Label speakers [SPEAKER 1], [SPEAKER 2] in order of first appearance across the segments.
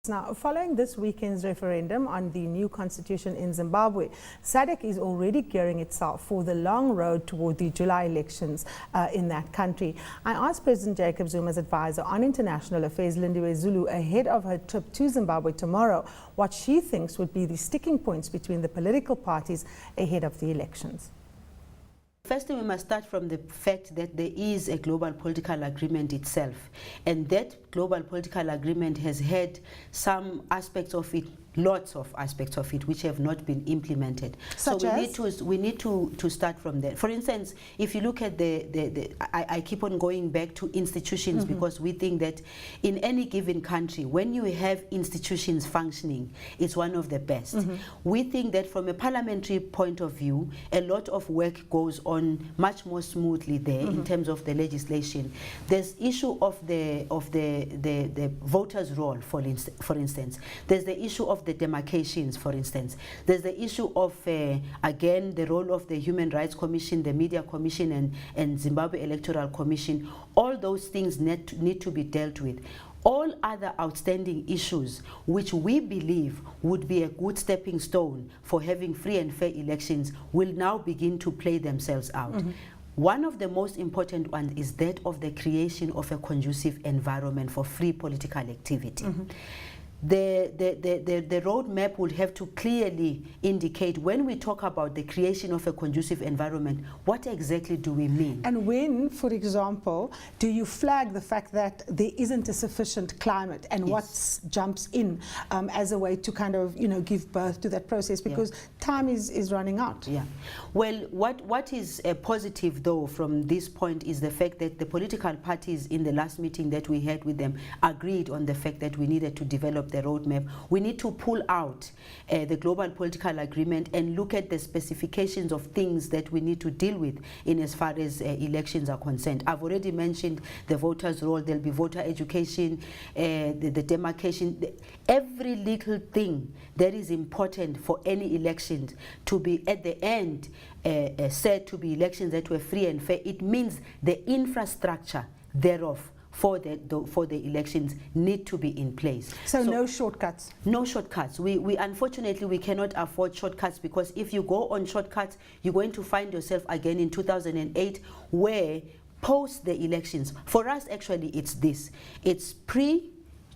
[SPEAKER 1] Now, following this weekend's referendum on the new constitution in Zimbabwe, SADC is already gearing itself for the long road toward the July elections in that country. I asked President Jacob Zuma's advisor on international affairs, Lindiwe Zulu, ahead of her trip to Zimbabwe tomorrow, what she thinks would be the sticking points between the political parties ahead of the elections.
[SPEAKER 2] Firstly, we must start from the fact that there is a global political agreement itself, and that global political agreement has had some aspects of it, lots of aspects of it, which have not been implemented.
[SPEAKER 1] Such
[SPEAKER 2] so
[SPEAKER 1] as?
[SPEAKER 2] we need to start from there. For instance, if you look at I keep on going back to institutions, because we think that in any given country, when you have institutions functioning, it's one of the best. We think that from a parliamentary point of view, a lot of work goes on much more smoothly there in terms of the legislation. There's issue of the voters' roll, for instance. There's the issue of the demarcations, for instance. There's the issue of, again, the role of the Human Rights Commission, the Media Commission, and Zimbabwe Electoral Commission. All those things need to be dealt with. All other outstanding issues, which we believe would be a good stepping stone for having free and fair elections, will now begin to play themselves out. One of the most important ones is that of the creation of a conducive environment for free political activity. The roadmap would have to clearly indicate, when we talk about the creation of a conducive environment, what exactly do we mean? And
[SPEAKER 1] when, for example, do you flag the fact that there isn't a sufficient climate, and what jumps in as a way to kind of, give birth to that process, because time is running out?
[SPEAKER 2] Well, what is positive, though, from this point is the fact that the political parties in the last meeting that we had with them agreed on the fact that we needed to develop the roadmap. We need to pull out the global political agreement and look at the specifications of things that we need to deal with in as far as elections are concerned. I've already mentioned the voters' role. There'll be voter education, the demarcation, every little thing that is important for any elections to be at the end said to be elections that were free and fair. It means the infrastructure thereof for the elections need to be in place.
[SPEAKER 1] So no shortcuts?
[SPEAKER 2] No shortcuts. We unfortunately, we cannot afford shortcuts, because if you go on shortcuts, you're going to find yourself again in 2008, where post the elections, for us actually it's this, it's pre,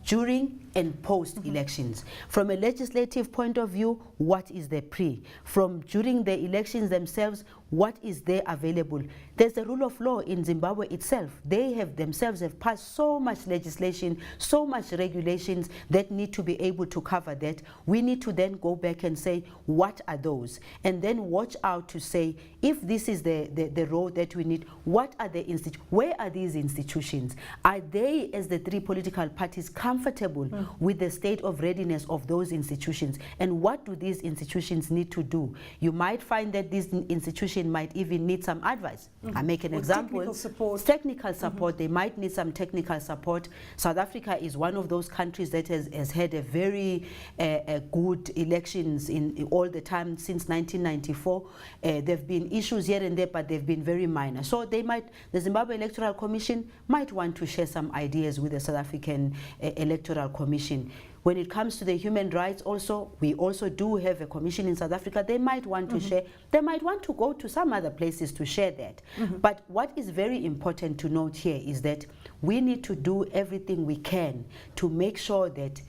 [SPEAKER 2] during and post elections. From a legislative point of view, what is the pre? From during the elections themselves, what is there available? There's the rule of law in Zimbabwe itself. They have themselves passed so much legislation, so much regulations that need to be able to cover that. We need to then go back and say, what are those? And then watch out to say, if this is the road that we need, what are the where are these institutions? Are they, as the three political parties, comfortable with the state of readiness of those institutions? And what do these institutions need to do? You might find that this institution might even need some advice. I make an example.
[SPEAKER 1] Technical support.
[SPEAKER 2] Technical support. They might need some technical support. South Africa is one of those countries that has had a very good elections in all the time since 1994. There have been issues here and there, but they've been very minor. So the Zimbabwe Electoral Commission might want to share some ideas with the South African Electoral Commission. When it comes to the human rights also, we also do have a commission in South Africa. They might want to share, they might want to go to some other places to share that. But what is very important to note here is that we need to do everything we can to make sure that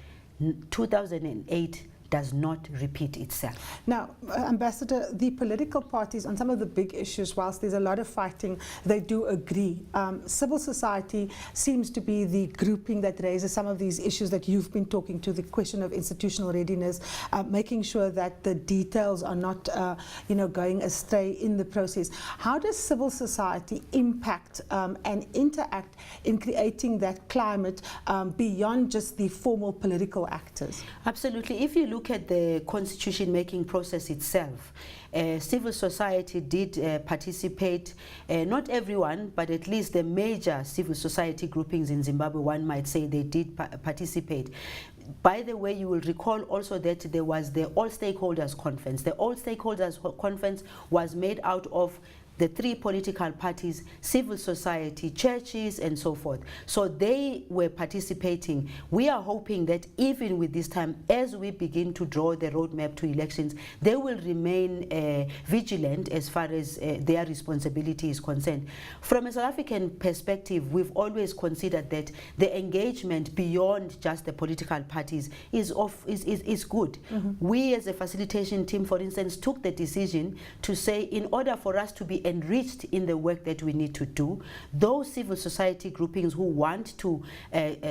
[SPEAKER 2] 2008 does not repeat itself.
[SPEAKER 1] Now, Ambassador, the political parties on some of the big issues, whilst there's a lot of fighting, they do agree. Civil society seems to be the grouping that raises some of these issues that you've been talking to, the question of institutional readiness, making sure that the details are not, going astray in the process. How does civil society impact and interact in creating that climate beyond just the formal political actors?
[SPEAKER 2] Absolutely. If you look at the constitution-making process itself, civil society did participate. Not everyone, but at least the major civil society groupings in Zimbabwe, one might say they did participate. By the way, you will recall also that there was the All Stakeholders Conference. The All Stakeholders Conference was made out of the 3 political parties, civil society, churches, and so forth. So they were participating. We are hoping that even with this time, as we begin to draw the roadmap to elections, they will remain vigilant as far as their responsibility is concerned. From a South African perspective, we've always considered that the engagement beyond just the political parties is good. We as a facilitation team, for instance, took the decision to say, in order for us to be enriched in the work that we need to do, those civil society groupings who want to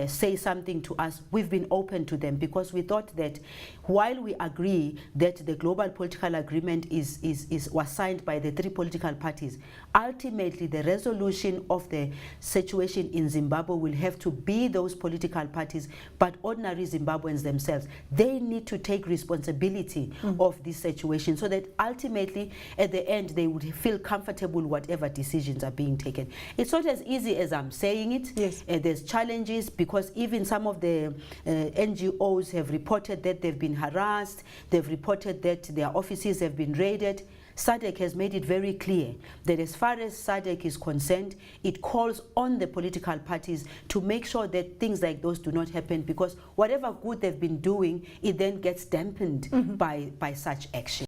[SPEAKER 2] say something to us, we've been open to them, because we thought that while we agree that the global political agreement was signed by the 3 political parties, ultimately the resolution of the situation in Zimbabwe will have to be those political parties, but ordinary Zimbabweans themselves. They need to take responsibility of this situation, so that ultimately at the end they would feel comfortable whatever decisions are being taken. It's not as easy as I'm saying it.
[SPEAKER 1] Yes.
[SPEAKER 2] There's challenges, because even some of the NGOs have reported that they've been harassed, they've reported that their offices have been raided. SADC has made it very clear that as far as SADC is concerned, it calls on the political parties to make sure that things like those do not happen, because whatever good they've been doing, it then gets dampened by such action.